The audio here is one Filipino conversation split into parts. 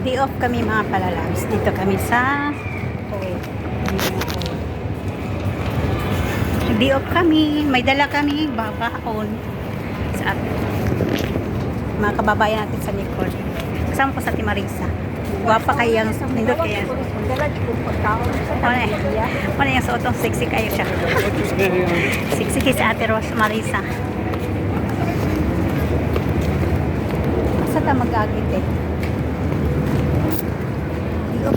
Day off kami mga palalabs. Dito kami sa Kuwait. Day off kami. May dala kami babaon sa mga kababayan natin sa Nicole. Kasama ko sa Timarisa. Guwapa kayang nindot kaya. Wala yung suotong sexy kayo siya. Sexy kay sa Ate Rose Marisa. Asa ta mag-agit eh. Hmm?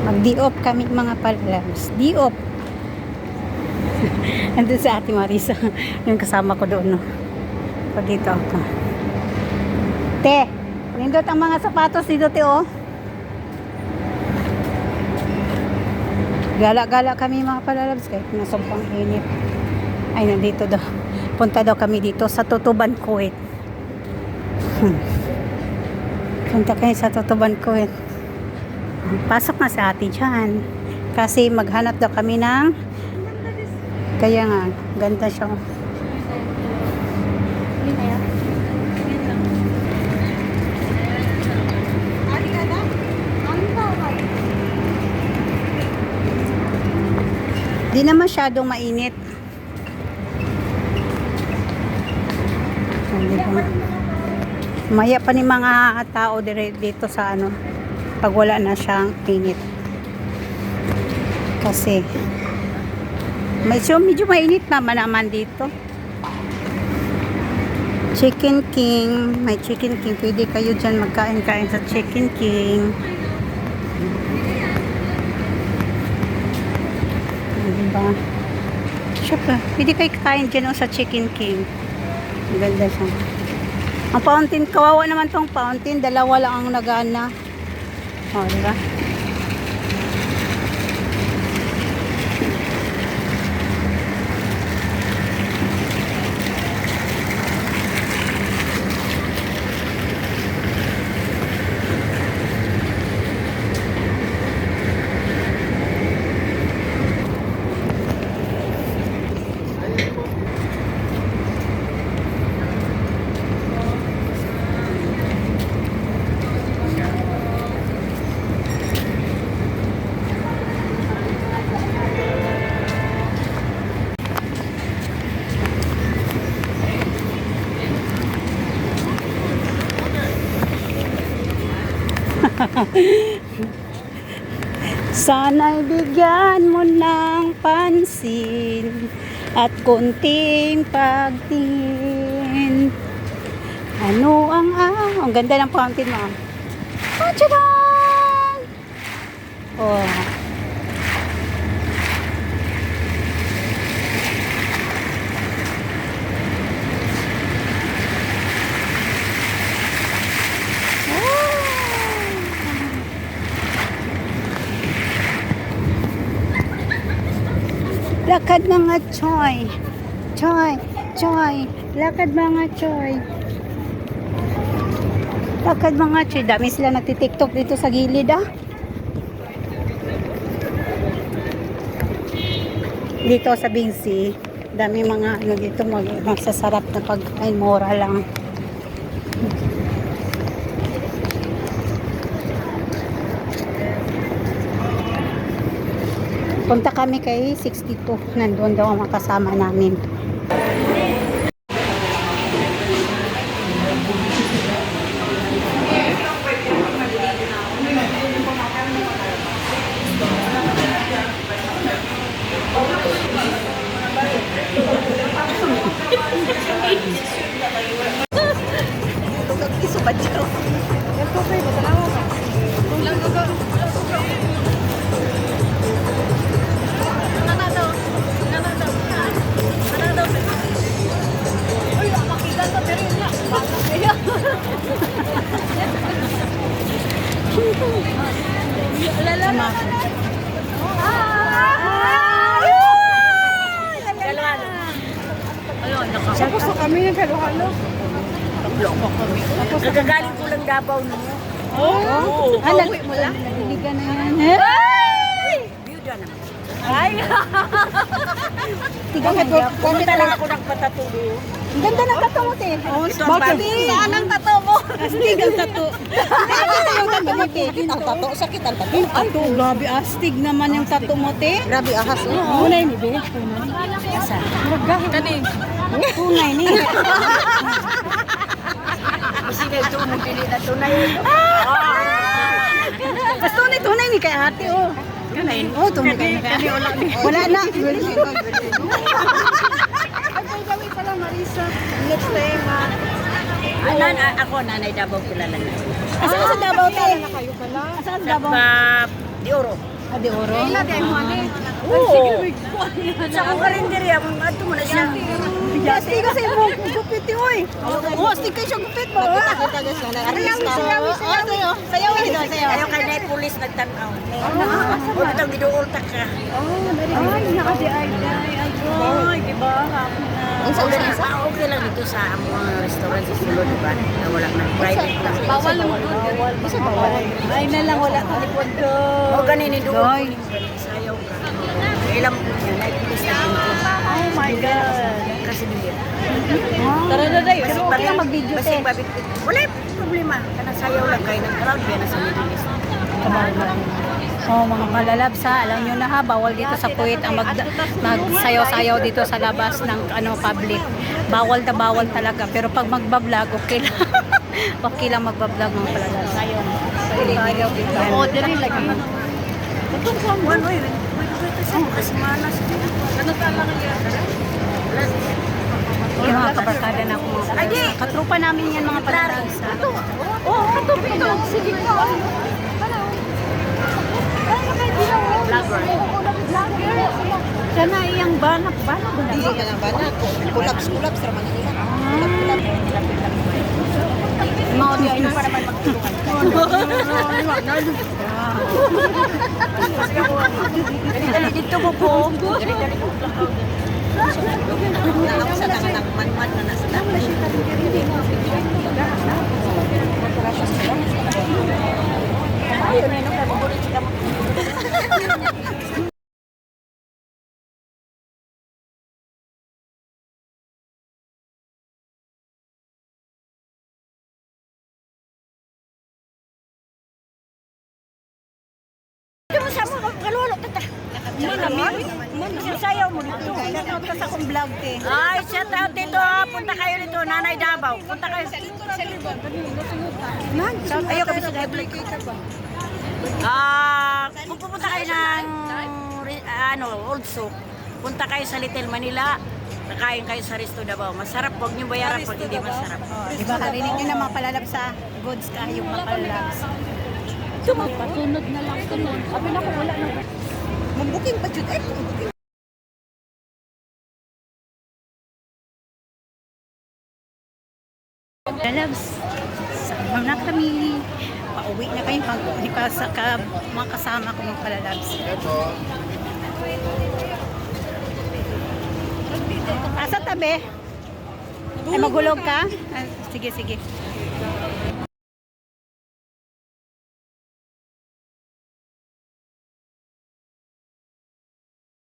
Mag-di-off kami mga palalabs. Di-off. Nandun sa Ate Marisa. Yung kasama ko doon, no? Pag dito ako. Te, nindot ang mga sapatos dito, te, oh. Gala-gala kami mga palalabs kahit nasumpang init. Ay, nandito daw. Punta daw kami dito sa Tutuban, Kuwait. Punta kami sa Tutuban, Kuwait. Pasok na sa ate dyan. Kasi maghanap daw kami ng kaya nga, ganda siya. Di na masyadong mainit. Maya pa ni mga tao dito sa ano pag wala na siyang init. Kasi medyo mainit naman dito. Chicken King, may Chicken King. Pwede kayo dyan magkain-kain sa Chicken King. Diba? Siyempre, pwede kayo kain dyan sa Chicken King. Ang ganda siya. Ang fountain, kawawa naman tong fountain. Dalawa lang ang nagana. O, diba? Sana'y bigyan mo ng pansin at konting pagtingin. Ano ang ganda ng fountain mo. Oh, tcharan! Oh. Lakad mga choy. Choy. Choy. Lakad mga choy. Lakad mga choy. Dami sila nagtitiktok dito sa gilid, ah. Dito sa Bingsi. Dami mga ano dito magsasarap na pagkain. Mura lang. Punta kami kay 62. Nandun daw ang makasama namin. Lala. naghalo-halo. Loko kami. Nagagaling ko lang Davao no. Oh, Pauwi mo lang. Naliligan na yan. Biyuda naman. Ay! Pumunta lang ako ng patatulo. Ang ganda ng tato mo, te. Ito ang bago. Saan ang tato mo? Astig ang tato. Nakita yung tato mo, te. Ang tato, sakit ang tato. Ay, grabe, astig naman yung tato mo, te. Grabe, ahas. Tunay ni, be. Asa? Kani. Tunay ni. Kasi na ito, pili na tunay. Mas tunay ni kay ate, oh. Kanain. Oh, tunay ka na. Wala na. Ay, pala Marisa. Next time, ako, nanay Davao kilala na. Asan ka sa Davao, te? Kayo pala. Asan sa Davao? Di Oro. Ah, de Oro. Oo. Sa akong karinderiya, ato mo na siya. Astig kasi mo gupit, oy. Oh, astig kayo siya gupit mo. Sayawin daw, sayaw. Ayaw kay na pulis nagtanaw. O bitang giduol ta ka. Ay, nakadi-ay. Ay, di ba? Okay lang dito sa mga restaurant sa Sulo, di ba? Na wala nang private lang. Bawal naman doon. Isa bawal. Ay, na lang wala ka likod ko. O ganini doon. Sayaw ka. Ilang po niya, naipulis na pinto. Oh my God. Kasi bigyan. Tara na dayo. Pero okay lang mag-video, te. Wala problema. Kanang sayaw lang kayo ng crowd. Yan sa Middle East. Oh, mga kalalabs ha, alam nyo na ha, bawal dito sa Kuwait ang magsayaw-sayaw dito sa labas ng public. Bawal na bawal talaga. Pero pag magbablog, okay lang. Okay lang magbablog mga kalalabs. Sayaw dito. Oo, diri lagi. Ano yun? Kasi malas. Ano talang yan? Yung mga kabarkada na ako mga kalalabs. Katrupa namin yan mga kalalabs. Oo, katupi ito. Sige po. Siya na iyang banak ba? Hindi ka ng banak. Kulabs sa Manila. Kulab. Mga di ayun para Dali dito mo po. Dali po. Nakapsa ka ng man-man na nasa dapat. Ayun na yung paborito sila mo. Ito sa mo, kalulok tata. Sayaw mo dito. Shoutout ka sa akong vlog, te. Ay, shout out dito. Punta kayo dito, Nanay Davao. Punta kayo. Ayaw kami sa duplicate ba? Kung pupunta kayo ng Old Souk, punta kayo sa Little Manila, nakain kayo sa Resto Davao. Masarap, huwag niyo bayaran pag hindi masarap. Di ba, karinig nyo na mga palalabs sa goods ka, yung mga palalabs. Patunod na lang, tunod. Sabi na ko, wala na. Mag-booking pa, Jude. Mag-booking. Palalabs, sama na kami. Pauwi na kayo pag mga kasama ko mga palalabs. Asa tabi? Ay, magulog ka? Ah, sige, sige.